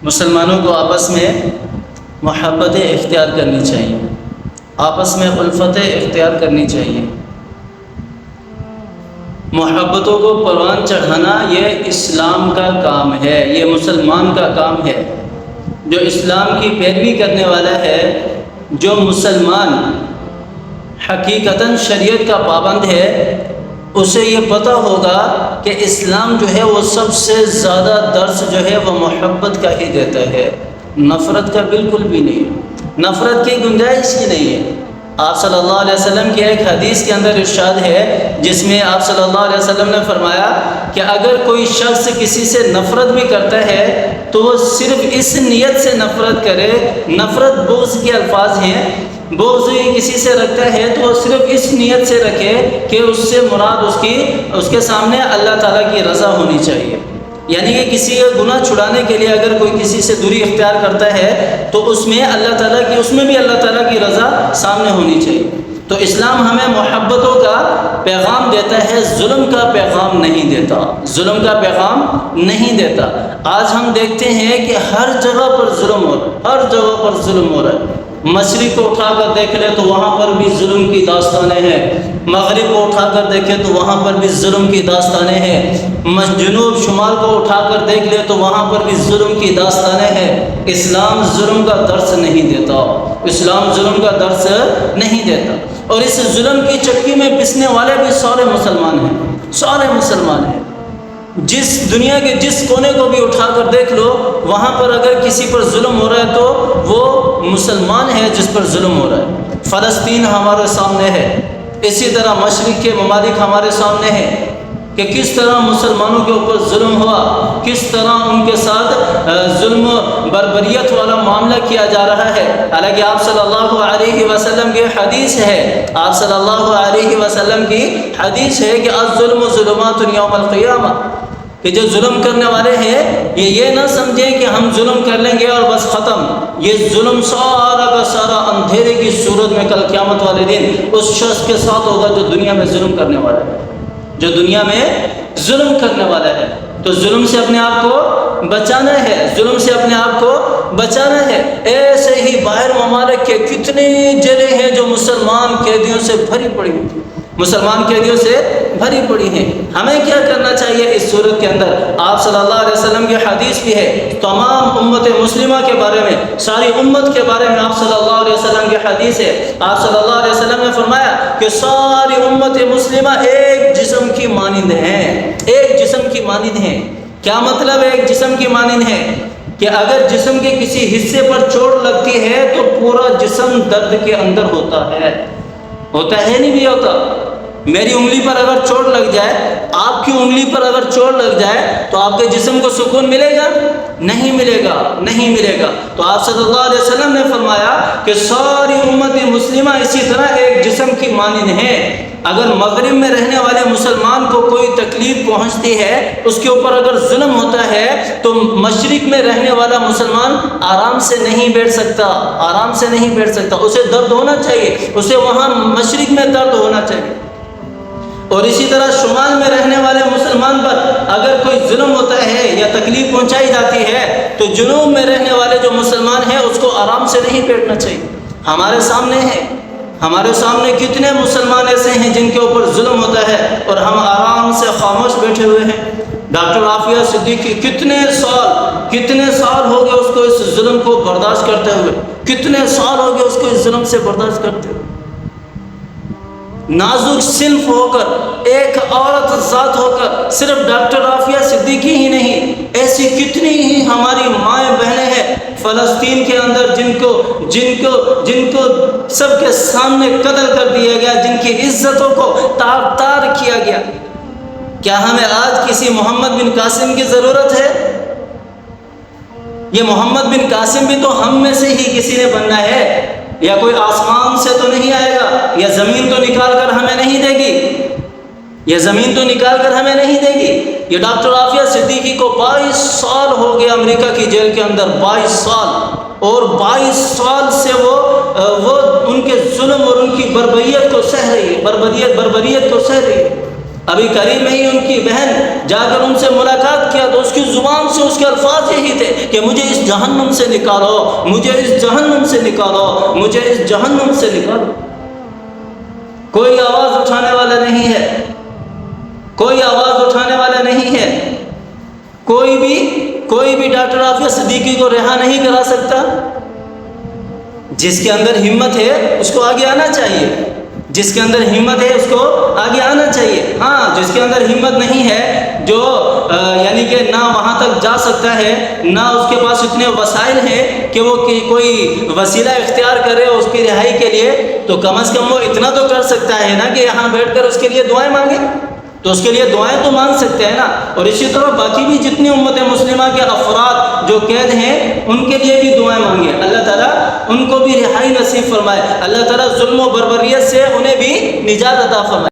مسلمانوں کو آپس میں محبتیں اختیار کرنی چاہیے، آپس میں الفتیں اختیار کرنی چاہیے۔ محبتوں کو پروان چڑھانا یہ اسلام کا کام ہے، یہ مسلمان کا کام ہے۔ جو اسلام کی پیروی کرنے والا ہے، جو مسلمان حقیقتاً شریعت کا پابند ہے، اسے یہ پتہ ہوگا کہ اسلام جو ہے وہ سب سے زیادہ درس جو ہے وہ محبت کا ہی دیتا ہے، نفرت کا بالکل بھی نہیں، نفرت کی گنجائش ہی نہیں ہے۔ آپ صلی اللہ علیہ وسلم کی ایک حدیث کے اندر ارشاد ہے جس میں آپ صلی اللہ علیہ وسلم نے فرمایا کہ اگر کوئی شخص کسی سے نفرت بھی کرتا ہے تو وہ صرف اس نیت سے نفرت کرے، نفرت بغض کے الفاظ ہیں، بغض کسی سے رکھتا ہے تو وہ صرف اس نیت سے رکھے کہ اس سے مراد اس کے سامنے اللہ تعالیٰ کی رضا ہونی چاہیے۔ یعنی کہ کسی کا گناہ چھڑانے کے لیے اگر کوئی کسی سے دوری اختیار کرتا ہے تو اس میں بھی اللہ تعالیٰ کی رضا سامنے ہونی چاہیے۔ تو اسلام ہمیں محبتوں کا پیغام دیتا ہے، ظلم کا پیغام نہیں دیتا، ظلم کا پیغام نہیں دیتا۔ آج ہم دیکھتے ہیں کہ ہر جگہ پر ظلم ہو رہا ہے، ہر جگہ پر ظلم ہو رہا ہے۔ مشرق کو اٹھا کر دیکھ لے تو وہاں پر بھی ظلم کی داستانیں ہیں، مغرب کو اٹھا کر دیکھے تو وہاں پر بھی ظلم کی داستانیں ہیں، جنوب شمال کو اٹھا کر دیکھ لے تو وہاں پر بھی ظلم کی داستانیں ہیں۔ اسلام ظلم کا درس نہیں دیتا، اسلام ظلم کا درس نہیں دیتا۔ اور اس ظلم کی چکی میں پسنے والے بھی سارے مسلمان ہیں، سارے مسلمان ہیں۔ دنیا کے جس کونے کو بھی اٹھا کر دیکھ لو، وہاں پر اگر کسی پر ظلم ہو رہا ہے تو وہ مسلمان ہے جس پر ظلم ہو رہا ہے۔ فلسطین ہمارے سامنے ہے، اسی طرح مشرق کے ممالک ہمارے سامنے ہیں کہ کس طرح مسلمانوں کے اوپر ظلم ہوا، کس طرح ان کے ساتھ ظلم بربریت والا معاملہ کیا جا رہا ہے۔ حالانکہ آپ صلی اللہ علیہ وسلم کی حدیث ہے، آپ صلی اللہ علیہ وسلم کی حدیث ہے کہ الظلم ظلمات یوم القیامہ، کہ جو ظلم کرنے والے ہیں یہ نہ سمجھیں کہ ہم ظلم کر لیں گے اور بس ختم، یہ ظلم سارا کا سارا اندھیرے کی صورت میں کل قیامت والے دن اس شخص کے ساتھ ہوگا جو دنیا میں ظلم کرنے والا ہے، جو دنیا میں ظلم کرنے والا ہے۔ تو ظلم سے اپنے آپ کو بچانا ہے، ظلم سے اپنے آپ کو بچانا ہے۔ ایسے ہی باہر ممالک کے کتنے جیلیں ہیں جو مسلمان قیدیوں سے بھری پڑی ہیں، مسلمان قیدیوں سے بھری پڑی ہیں۔ ہمیں کیا کرنا چاہیے اس صورت کے اندر؟ آپ صلی اللہ علیہ وسلم کی حدیث بھی ہے، تمام امت مسلمہ کے بارے میں، ساری امت کے بارے میں آپ صلی اللہ علیہ وسلم کی حدیث ہے۔ آپ صلی اللہ علیہ وسلم نے فرمایا کہ ساری امت مسلمہ ایک جسم کی مانند ہیں، ایک جسم کی مانند ہیں۔ کیا مطلب ایک جسم کی مانند ہے؟ کہ اگر جسم کے کسی حصے پر چوٹ لگتی ہے تو پورا جسم درد کے اندر ہوتا ہے نہیں بھی ہوتا؟ میری انگلی پر اگر چوٹ لگ جائے، آپ کی انگلی پر اگر چوٹ لگ جائے تو آپ کے جسم کو سکون ملے گا؟ نہیں ملے گا، نہیں ملے گا۔ تو آپ صلی اللہ علیہ وسلم نے فرمایا کہ ساری امت مسلمہ اسی طرح ایک جسم کی مانند ہے۔ اگر مغرب میں رہنے والے مسلمان کو کوئی تکلیف پہنچتی ہے، اس کے اوپر اگر ظلم ہوتا ہے تو مشرق میں رہنے والا مسلمان آرام سے نہیں بیٹھ سکتا، آرام سے نہیں بیٹھ سکتا، اسے درد ہونا چاہیے، اسے وہاں مشرق میں درد ہونا چاہیے۔ اور اسی طرح شمال میں رہنے والے مسلمان پر اگر کوئی ظلم ہوتا ہے یا تکلیف پہنچائی جاتی ہے تو جنوب میں رہنے والے جو مسلمان ہیں اس کو آرام سے نہیں بیٹھنا چاہیے۔ ہمارے سامنے ہے، ہمارے سامنے کتنے مسلمان ایسے ہیں جن کے اوپر ظلم ہوتا ہے اور ہم آرام سے خاموش بیٹھے ہوئے ہیں۔ ڈاکٹر عافیہ صدیقی کتنے سال ہو گئے اس کو اس ظلم کو برداشت کرتے ہوئے، کتنے سال ہو گئے اس کو اس ظلم سے برداشت کرتے ہوئے۔ نازک صنف ہو کر، ایک عورت ذات ہو کر، صرف ڈاکٹر عافیہ صدیقی ہی نہیں، ایسی کتنی ہی ہماری مائیں بہنیں ہیں فلسطین کے اندر جن کو سب کے سامنے قتل کر دیا گیا، جن کی عزتوں کو تار کیا گیا۔ کیا ہمیں آج کسی محمد بن قاسم کی ضرورت ہے؟ یہ محمد بن قاسم بھی تو ہم میں سے ہی کسی نے بننا ہے، یا کوئی آسمان سے تو نہیں آئے گا، یا زمین تو نکال کر ہمیں نہیں دے گی، یہ زمین تو نکال کر ہمیں نہیں دے گی۔ یہ ڈاکٹر عافیہ صدیقی کو 22 سال ہو گئے امریکہ کی جیل کے اندر، 22 سال، اور 22 سال سے وہ ان کے ظلم اور ان کی بربریت کو سہ رہی ہے، بربریت کو سہ رہی ہے۔ ابھی قریب میں ہی ان کی بہن جا کر ان سے ملاقات کیا تو اس کی زبان سے اس کے الفاظ یہی تھے کہ مجھے اس جہنم سے نکالو، مجھے اس جہنم سے نکالو، مجھے اس جہنم سے نکالو۔ کوئی آواز اٹھانے والا نہیں ہے، کوئی آواز اٹھانے والا نہیں ہے، کوئی بھی ڈاکٹر عافیہ صدیقی کو رہا نہیں کرا سکتا۔ جس کے اندر ہمت ہے اس کو آگے آنا چاہیے، جس کے اندر ہمت ہے اس کو آگے آنا چاہیے۔ ہاں، جس کے اندر ہمت نہیں ہے، جو یعنی کہ نہ وہاں تک جا سکتا ہے، نہ اس کے پاس اتنے وسائل ہیں کہ وہ کوئی وسیلہ اختیار کرے اس کی رہائی کے لیے، تو کم از کم وہ اتنا تو کر سکتا ہے نا کہ یہاں بیٹھ کر اس کے لیے دعائیں مانگے، تو اس کے لیے دعائیں تو مانگ سکتے ہیں نا۔ اور اسی طرح باقی بھی جتنی امت مسلمہ کے افراد جو قید ہیں ان کے لیے بھی دعائیں مانگے، اللہ تعالیٰ ان کو بھی رہائی نصیب فرمائے، اللہ تعالیٰ ظلم و بربریت سے انہیں بھی نجات عطا فرمائے۔